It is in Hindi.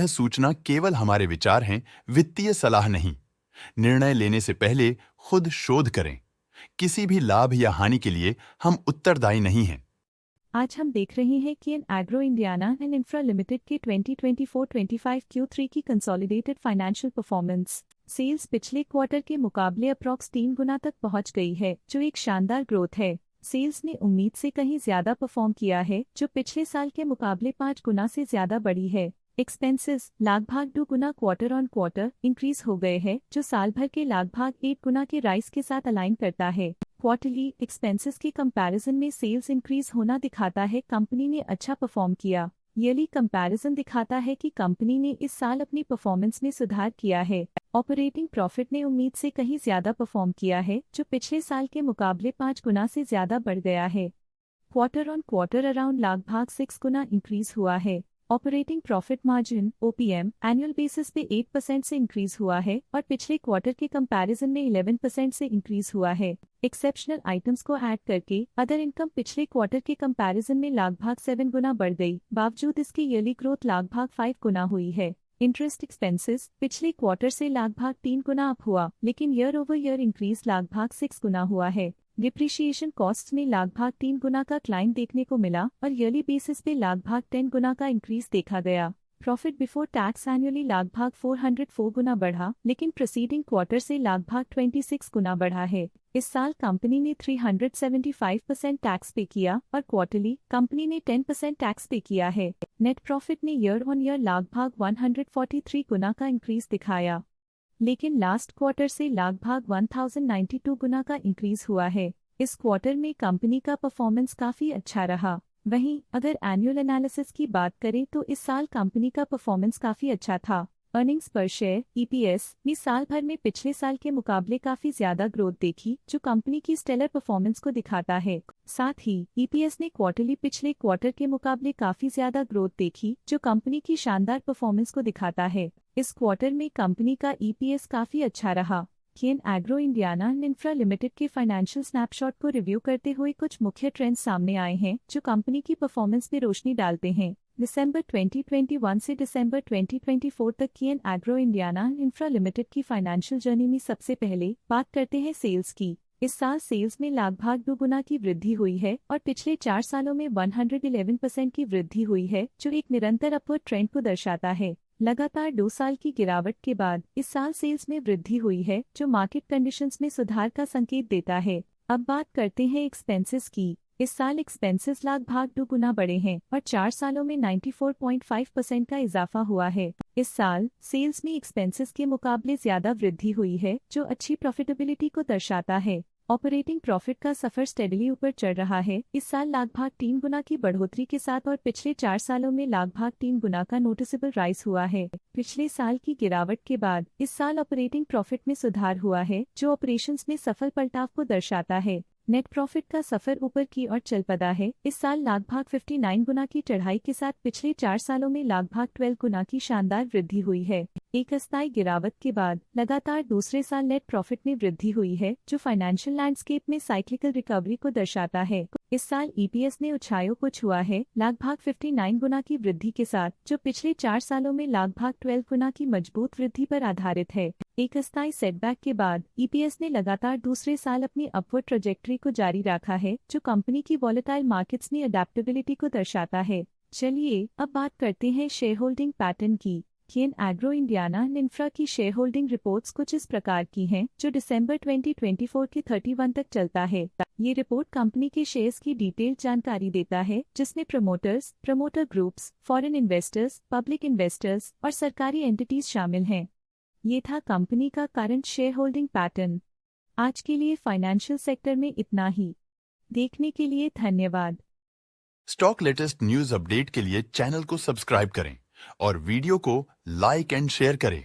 सूचना केवल हमारे विचार हैं, वित्तीय सलाह नहीं। निर्णय लेने से पहले खुद शोध करें। किसी भी लाभ या हानि के लिए हम उत्तरदायी नहीं हैं। आज हम देख रहे हैं कि agro Indiana and infra limited के 2024-25 Q3 की कंसोलिडेटेड फाइनेंशियल परफॉर्मेंस। सेल्स पिछले क्वार्टर के मुकाबले अप्रॉक्स 3 गुना तक पहुंच गई है, जो एक शानदार ग्रोथ है। सेल्स ने उम्मीद से कहीं ज्यादा परफॉर्म किया है, जो पिछले साल के मुकाबले 5 गुना से ज्यादा बढ़ी है। एक्सपेंसेस लगभग 2 गुना क्वार्टर ऑन क्वार्टर इंक्रीज हो गए हैं, जो साल भर के लगभग 1 गुना के राइज के साथ अलाइन करता है। क्वार्टरली एक्सपेंसेस के कंपैरिजन में सेल्स इंक्रीज होना दिखाता है कंपनी ने अच्छा परफॉर्म किया। ईयरली कंपैरिजन दिखाता है कि कंपनी ने इस साल अपनी परफॉर्मेंस में सुधार किया है। ऑपरेटिंग प्रॉफिट ने उम्मीद से कहीं ज्यादा परफॉर्म किया है, जो पिछले साल के मुकाबले 5 गुना से ज्यादा बढ़ गया है। क्वार्टर ऑन क्वार्टर अराउंड लगभग 6 गुना इंक्रीज हुआ है। Operating profit margin OPM annual basis पे 8% से इंक्रीज हुआ है और पिछले क्वार्टर के कंपैरिजन में 11% से इंक्रीज हुआ है। एक्सेप्शनल आइटम्स को ऐड करके अदर इनकम पिछले क्वार्टर के कंपैरिजन में लगभग 7 गुना बढ़ गई, बावजूद इसकी ईयरली ग्रोथ लगभग 5 गुना हुई है। इंटरेस्ट एक्सपेंसेस पिछले क्वार्टर से लगभग 3 गुना अप हुआ, लेकिन ईयर ओवर ईयर इंक्रीज लगभग 6 गुना हुआ है। डिप्रिशिएशन कॉस्ट्स में लगभग 3 गुना का क्लाइम देखने को मिला और ईयरली बेसिस पे लगभग 10 गुना का इंक्रीज देखा गया। प्रॉफिट बिफोर टैक्स एनुअली लगभग 404 गुना बढ़ा, लेकिन प्रीसीडिंग क्वार्टर से लगभग 26 गुना बढ़ा है। इस साल कंपनी ने 375% टैक्स पे किया और क्वार्टरली कंपनी ने 10% टैक्स पे किया है। नेट प्रॉफिट ने ईयर ऑन ईयर लगभग 143 गुना का इंक्रीज दिखाया, लेकिन लास्ट क्वार्टर से लगभग 1092 गुना का इंक्रीज हुआ है। इस क्वार्टर में कंपनी का परफॉर्मेंस काफी अच्छा रहा। वहीं अगर एनुअल एनालिसिस की बात करें तो इस साल कंपनी का परफॉर्मेंस काफी अच्छा था। अर्निंग्स पर शेयर EPS में साल भर में पिछले साल के मुकाबले काफी ज्यादा ग्रोथ देखी, जो कंपनी की स्टेलर परफॉर्मेंस को दिखाता है। साथ ही EPS ने क्वार्टरली पिछले क्वार्टर के मुकाबले काफी ज्यादा ग्रोथ देखी, जो कंपनी की शानदार परफॉर्मेंस को दिखाता है। इस क्वार्टर में कंपनी का EPS काफी अच्छा रहा। Ken agro Indiana and infra limited के फाइनेंशियल स्नैपशॉट को रिव्यू करते हुए कुछ मुख्य ट्रेंड्स सामने आए हैं, जो कंपनी की परफॉर्मेंस में रोशनी डालते हैं। दिसंबर 2021 से दिसंबर 2024 तक Ken agro Indiana and infra limited की फाइनेंशियल जर्नी में सबसे पहले बात करते हैं सेल्स की। इस साल सेल्स में लगभग 2 गुना की वृद्धि हुई है और पिछले 4 सालों में 111% की वृद्धि हुई है, जो एक निरंतर अपवर्ड ट्रेंड को दर्शाता है। लगातार 2 साल की गिरावट के बाद इस साल सेल्स में वृद्धि हुई है, जो मार्केट कंडीशंस में सुधार का संकेत देता है। अब बात करते हैं एक्सपेंसेस की। इस साल एक्सपेंसेस लगभग 2 गुना बढ़े हैं और 4 सालों में 94.5% का इजाफा हुआ है। इस साल सेल्स में एक्सपेंसेस के मुकाबले ज्यादा वृद्धि हुई है, जो अच्छी प्रॉफिटेबिलिटी को दर्शाता है। ऑपरेटिंग प्रॉफिट का सफर स्टेडली ऊपर चढ़ रहा है, इस साल लगभग 3 गुना की बढ़ोतरी के साथ और पिछले 4 सालों में लगभग 3 गुना का नोटिसेबल राइज हुआ है। पिछले साल की गिरावट के बाद इस साल ऑपरेटिंग प्रॉफिट में सुधार हुआ है, जो ऑपरेशंस में सफल पलटाव को दर्शाता है। नेट प्रॉफिट का सफर ऊपर की ओर चल पड़ा है, इस साल लगभग 59 गुना की चढ़ाई के साथ पिछले 4 सालों में लगभग 12 गुना की शानदार वृद्धि हुई है। एक अस्थायी गिरावट के बाद लगातार दूसरे साल नेट प्रॉफिट में वृद्धि हुई है, जो फाइनेंशियल लैंडस्केप में साइक्लिकल रिकवरी को दर्शाता है। इस साल EPS ने ऊंचाइयों को छुआ है, लगभग 59 गुना की वृद्धि के साथ, जो पिछले 4 सालों में लगभग 12 गुना की मजबूत वृद्धि पर आधारित है। एक अस्थायी सेटबैक के बाद EPS ने लगातार दूसरे साल अपनी अपवर्ड ट्रैजेक्टरी को जारी रखा है, जो कंपनी की वॉलेटाइल मार्केट्स में अडेप्टेबिलिटी को दर्शाता है। चलिए अब बात करते हैं शेयर होल्डिंग पैटर्न की। केन एग्रो इंडियाना एंड इंफ्रा की शेयर होल्डिंग रिपोर्ट्स कुछ इस प्रकार की हैं, जो दिसंबर 2024 के 31 तक चलता है। ये रिपोर्ट कंपनी के शेयर्स की डिटेल जानकारी देता है, जिसमें promoters, promoter groups, foreign investors, public investors और सरकारी एंटिटीज शामिल हैं। ये था कंपनी का करंट शेयर होल्डिंग पैटर्न। आज के लिए फाइनेंशियल सेक्टर में इतना ही। देखने के लिए धन्यवाद। स्टॉक लेटेस्ट न्यूज अपडेट के लिए चैनल को सब्सक्राइब करें और वीडियो को लाइक एंड शेयर करें।